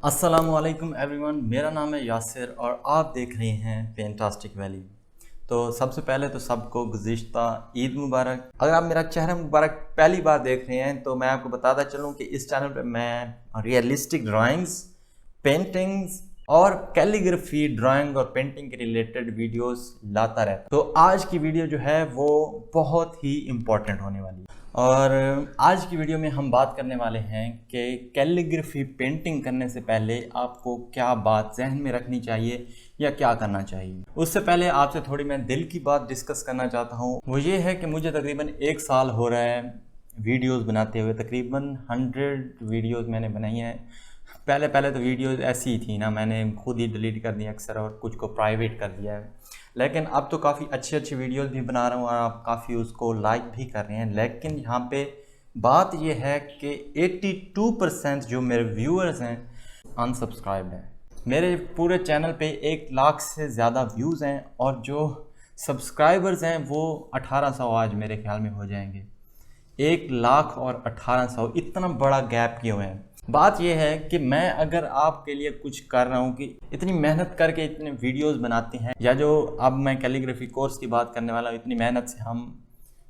अस्सलामुअलैकुम एवरीवन, मेरा नाम है यासिर और आप देख रहे हैं पेंटास्टिक वैली। तो सबसे पहले तो सबको गुज़िश्ता ईद मुबारक। अगर आप मेरा चेहरा मुबारक पहली बार देख रहे हैं तो मैं आपको बताता चलूं कि इस चैनल पे मैं रियलिस्टिक ड्राइंग्स, पेंटिंग्स और कैलीग्राफी ड्राइंग और पेंटिंग के रिलेटेड वीडियोस लाता रहता। तो आज की वीडियो जो है वो बहुत ही इम्पोर्टेंट होने वाली है और आज की वीडियो में हम बात करने वाले हैं कि कैलीग्राफी पेंटिंग करने से पहले आपको क्या बात जहन में रखनी चाहिए या क्या करना चाहिए। उससे पहले आपसे थोड़ी मैं दिल की बात डिस्कस करना चाहता हूँ। वो ये है कि मुझे तकरीबन 1 साल हो रहा है वीडियोस बनाते हुए। तकरीबन 100 वीडियोस मैंने बनाई हैं। पहले तो वीडियोस ऐसी ही थी ना, मैंने खुद ही डिलीट कर दी अक्सर और कुछ को प्राइवेट कर दिया है। लेकिन अब तो काफ़ी अच्छी वीडियोस भी बना रहा हूँ और आप काफ़ी उसको लाइक भी कर रहे हैं। लेकिन यहाँ पे बात ये है कि 82% जो मेरे व्यूअर्स हैं अनसब्सक्राइब्ड हैं। मेरे पूरे चैनल पे 1 लाख से ज़्यादा व्यूज़ हैं और जो सब्सक्राइबर्स हैं वो 1800 आज मेरे ख्याल में हो जाएंगे। 1 लाख और 1800, इतना बड़ा गैप क्यों है? बात यह है कि मैं अगर आपके लिए कुछ कर रहा हूँ कि इतनी मेहनत करके इतने वीडियोस बनाते हैं, या जो अब मैं कैलीग्राफी कोर्स की बात करने वाला हूँ, इतनी मेहनत से हम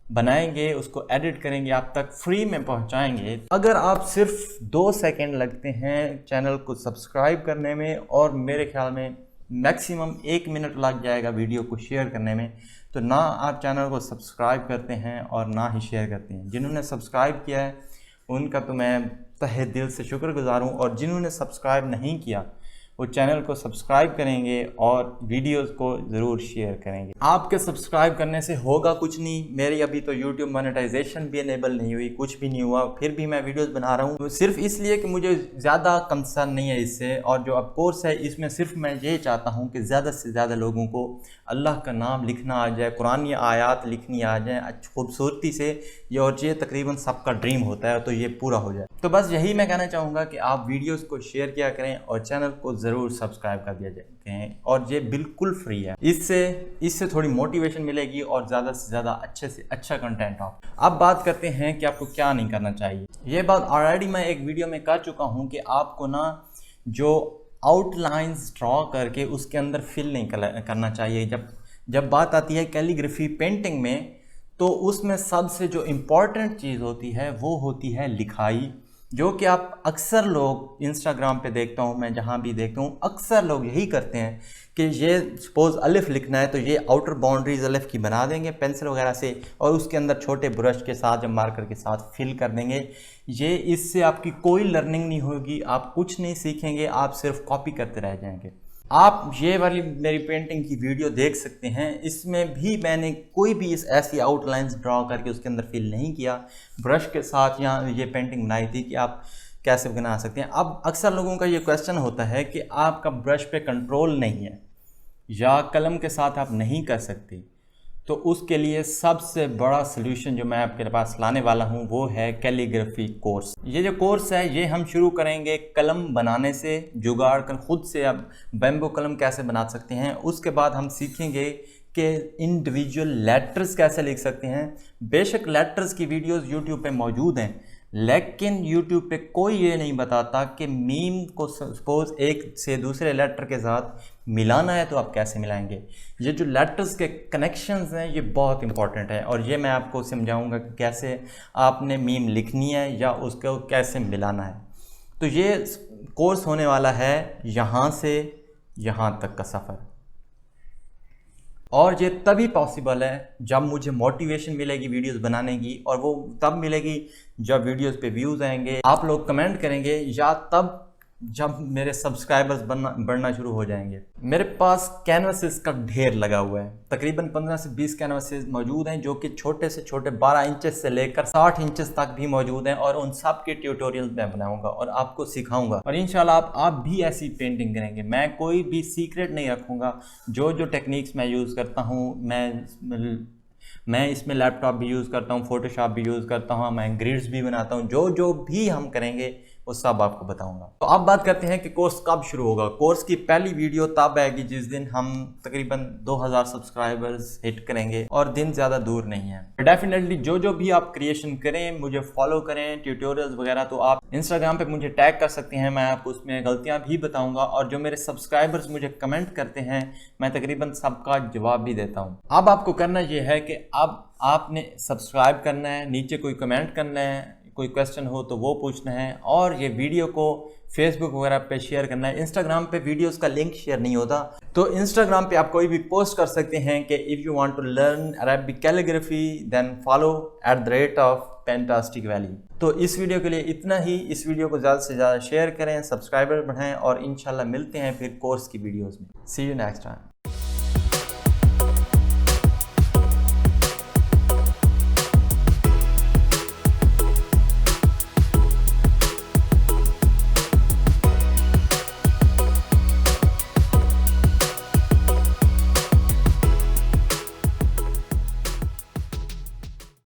बनाएंगे, उसको एडिट करेंगे, आप तक फ्री में पहुँचाएंगे। अगर आप सिर्फ 2 सेकंड लगते हैं चैनल को सब्सक्राइब करने में और मेरे ख्याल में मैक्सिमम 1 मिनट लग जाएगा वीडियो को शेयर करने में, तो ना आप चैनल को सब्सक्राइब करते हैं और ना ही शेयर करते हैं। जिन्होंने सब्सक्राइब किया है उनका तो मैं तहे दिल से शुक्रगुजार हूँ, और जिन्होंने सब्सक्राइब नहीं किया वो चैनल को सब्सक्राइब करेंगे और वीडियोस को ज़रूर शेयर करेंगे। आपके सब्सक्राइब करने से होगा कुछ नहीं। मेरी अभी तो यूट्यूब मोनेटाइजेशन भी इनेबल नहीं हुई, कुछ भी नहीं हुआ, फिर भी मैं वीडियोस बना रहा हूँ सिर्फ इसलिए कि मुझे ज़्यादा कंसर्न नहीं है इससे। और जो अब कोर्स है इसमें सिर्फ मैं ये चाहता हूँ कि ज़्यादा से ज़्यादा लोगों को अल्लाह का नाम लिखना आ जाए, कुरानी आयात लिखनी आ जाए खूबसूरती से, और ये तकरीबन सबका ड्रीम होता है, तो ये पूरा हो जाए। तो बस यही मैं कहना चाहूँगा कि आप वीडियोस को शेयर किया करें और चैनल को ज़रूर सब्सक्राइब कर दिया जाए, और ये बिल्कुल फ्री है। इससे थोड़ी मोटिवेशन मिलेगी और ज़्यादा से ज़्यादा अच्छे से अच्छा कंटेंट हो। अब बात करते हैं कि आपको क्या नहीं करना चाहिए। ये बात ऑलरेडी मैं एक वीडियो में कर चुका हूँ कि आपको ना जो आउटलाइंस ड्रॉ करके उसके अंदर फिल नहीं करना चाहिए। जब बात आती है कैलीग्राफी पेंटिंग में, तो उसमें सबसे जो इम्पॉर्टेंट चीज़ होती है वो होती है लिखाई, जो कि आप अक्सर लोग इंस्टाग्राम पे देखता हूँ, मैं जहाँ भी देखता हूँ अक्सर लोग यही करते हैं कि ये सपोज़ अलिफ लिखना है तो ये आउटर बाउंड्रीज अलिफ की बना देंगे पेंसिल वगैरह से, और उसके अंदर छोटे ब्रश के साथ या मार्कर के साथ फिल कर देंगे। इससे आपकी कोई लर्निंग नहीं होगी, आप कुछ नहीं सीखेंगे, आप सिर्फ कॉपी करते रह जाएंगे। आप ये वाली मेरी पेंटिंग की वीडियो देख सकते हैं, इसमें भी मैंने कोई भी ऐसी आउटलाइंस ड्रॉ करके उसके अंदर फिल नहीं किया। ब्रश के साथ यहाँ ये पेंटिंग बनाई थी कि आप कैसे बना सकते हैं। अब अक्सर लोगों का ये क्वेश्चन होता है कि आपका ब्रश पे कंट्रोल नहीं है या कलम के साथ आप नहीं कर सकते, तो उसके लिए सबसे बड़ा सलूशन जो मैं आपके पास लाने वाला हूँ वो है कैलीग्राफी कोर्स। ये जो कोर्स है ये हम शुरू करेंगे कलम बनाने से, जुगाड़ कर खुद से अब बैम्बू कलम कैसे बना सकते हैं। उसके बाद हम सीखेंगे कि इंडिविजुअल लेटर्स कैसे लिख सकते हैं। बेशक लेटर्स की वीडियोस यूट्यूब पे मौजूद हैं, लेकिन YouTube पे कोई ये नहीं बताता कि मीम को सपोज एक से दूसरे लेटर के साथ मिलाना है तो आप कैसे मिलाएंगे। ये जो लेटर्स के कनेक्शंस हैं ये बहुत इंपॉर्टेंट है, और ये मैं आपको समझाऊंगा कि कैसे आपने मीम लिखनी है या उसको कैसे मिलाना है। तो ये कोर्स होने वाला है यहाँ से यहाँ तक का सफ़र, और ये तभी पॉसिबल है जब मुझे मोटिवेशन मिलेगी वीडियोस बनाने की, और वो तब मिलेगी जब वीडियोस पे व्यूज़ आएंगे, आप लोग कमेंट करेंगे, या तब जब मेरे सब्सक्राइबर्स बढ़ना शुरू हो जाएंगे। मेरे पास कैनवासेस का ढेर लगा हुआ है, तकरीबन 15 से 20 कैनवासेस मौजूद हैं, जो कि छोटे से छोटे 12 इंचेस से लेकर 60 इंचेस तक भी मौजूद हैं, और उन सब के ट्यूटोरियल मैं बनाऊंगा और आपको सिखाऊंगा, और इंशाल्लाह आप भी ऐसी पेंटिंग करेंगे। मैं कोई भी सीक्रेट नहीं रखूँगा। जो टेक्निक्स मैं यूज़ करता हूँ, मैं इसमें लैपटॉप भी यूज़ करता हूँ, फोटोशॉप भी यूज़ करता हूँ, मैं ग्रिड्स भी बनाता हूँ, जो भी हम करेंगे वो सब आपको बताऊंगा। तो अब बात करते हैं कि कोर्स कब शुरू होगा। कोर्स की पहली वीडियो तब आएगी जिस दिन हम तकरीबन 2000 सब्सक्राइबर्स हिट करेंगे, और दिन ज़्यादा दूर नहीं है। डेफिनेटली जो भी आप क्रिएशन करें, मुझे फॉलो करें, ट्यूटोरियल्स वगैरह, तो आप इंस्टाग्राम पे मुझे टैग कर सकते हैं, मैं आपको उसमें गलतियाँ भी बताऊँगा। और जो मेरे सब्सक्राइबर्स मुझे कमेंट करते हैं, मैं तकरीबन सबका जवाब भी देता हूँ। अब आपको करना ये है कि अब आपने सब्सक्राइब करना है, नीचे कोई कमेंट करना है, कोई क्वेश्चन हो तो वो पूछना है, और ये वीडियो को फेसबुक वगैरह पे शेयर करना है। इंस्टाग्राम पे वीडियोस का लिंक शेयर नहीं होता, तो इंस्टाग्राम पे आप कोई भी पोस्ट कर सकते हैं कि if you want to learn Arabic calligraphy then follow @Pentastic Valley. तो इस वीडियो के लिए इतना ही। इस वीडियो को ज़्यादा से ज़्यादा शेयर करें, सब्सक्राइबर बढ़ाएं, और इंशाल्लाह मिलते हैं फिर कोर्स की वीडियोज़ में। सी यू नेक्स्ट टाइम।